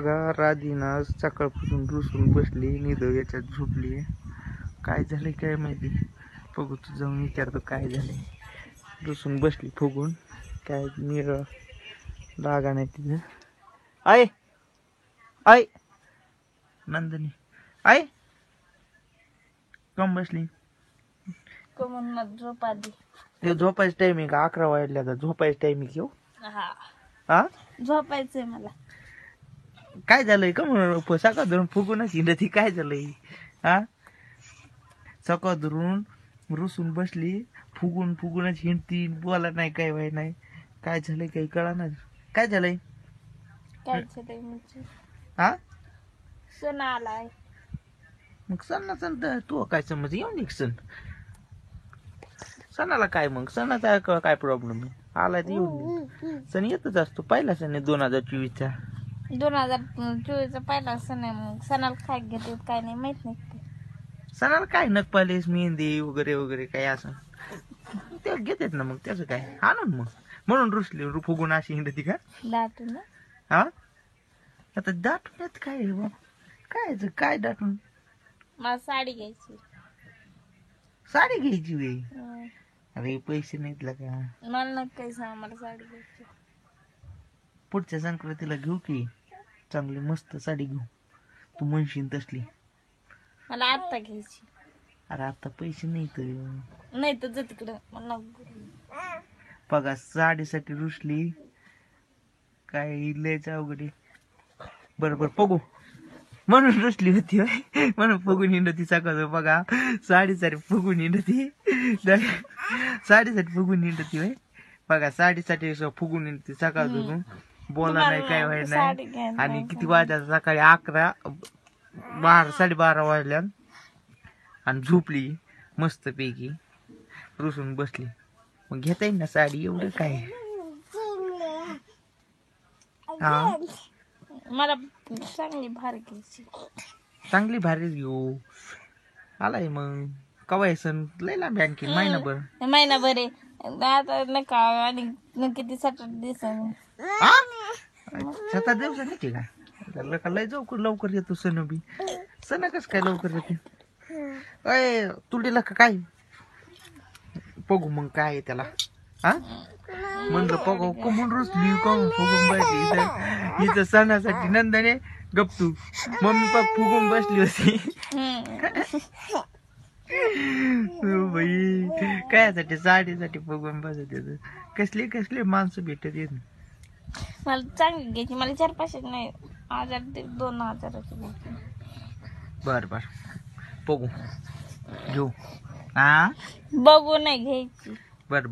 बघा राधीना सकाळपासून रुसून बसली निधव याच्यात झोपली. काय झालंय काय माहिती, बघू तू जाऊन विचारतो काय झालंय. रुसून बसली फुगून, काय निर लागा नाही तिथं. आय आय नंदिनी आय कम बसली. झोप आधी. हे झोपायचं टायमिंग 11 वाजल्या, तर झोपायचं टायमिंग घेऊ. हा झोपायचंय मला. काय झालंय का म्हणून सकाळ धरून फुगूनच हिंडती, काय झालंय? हा सकाळ धरून रुसून बसली, फुगूनच हिंडती, बोला नाही काय व्हाय नाही. काय झालंय काही कळा ना. काय झालंय? काय झालंय म्हणजे हा सण आलाय. मग सण तू काय समज येऊन एक सणाला काय, मग सणाचा काय प्रॉब्लेम आहे? आलाय तर येऊन दे. सण येतच असतो. पहिला सण आहे 2024चा. 2024चा पहिला सण आहे. मग सणाला काय घेते काय नाही माहित नाही. सणाला काय नखपालीस मेहंदी वगैरे वगैरे काय असं ते घेतात ना, मग त्याचं काय आणून मग म्हणून रुसली फुगून अशी हिंडती का? दाटून हा आता दाटून काय आहे बा? काय दाटून? मला साडी घ्यायची. साडी घ्यायची वे? अरे पैसे नाहीत का? मला नाही काही सांग, मला साडी घ्यायची. पुढच्या संक्रांतीला घेऊ की चांगली मस्त साडी घेऊ, तू म्हणशील तसली. मला आत्ता घ्यायची. अरे आता पैसे नाही तर तिकडं मला बघा साडीसाठी रुसली काय लयच अवघड. बरोबर बघू म्हणून रुसली होती म्हणून फुगून हिंडती सकाळ. बघा साडीसाठी फुगून हिंडती, साडीसाठी फुगून हिंडती होय. बघा साडीसाठी फुगून हिंडती सकाळ धरून, बोला नाही काय व्हाय नाही. आणि किती वाजता सकाळी 11 12:30 वाजल्या आणि झोपली मस्त पैकी, रुसून बसली. मग घेता येईल ना साडी, एवढं काय? हा मला चांगली भारी घ्यायची. चांगली भारी घेऊ. आलाय मग कवा सण? लय लांब आणखी महिनाभर आहे आता नका. आणि किती 7 दिवसांनी 7 दिवसांनी ठीक आहे. लय लवकर येतो सण बी. सण कस काय लवकर येते? अय तुला काय बघू मग काय त्याला. हा म्हणलं बघू कमून रुसली कमून फुगून बसली इथं सणासाठी. नंदने गप्तू मम्मी पप्पा फुगून बसली होती. बाई कायसाठी साडीसाठी फुगून बसत येत. कसले माणसं भेटत येत. मला चांगली घ्यायची. मला 4-5 नाही 1000-2000 बर बघू घेऊ. हा बघू नाही घ्यायची. बर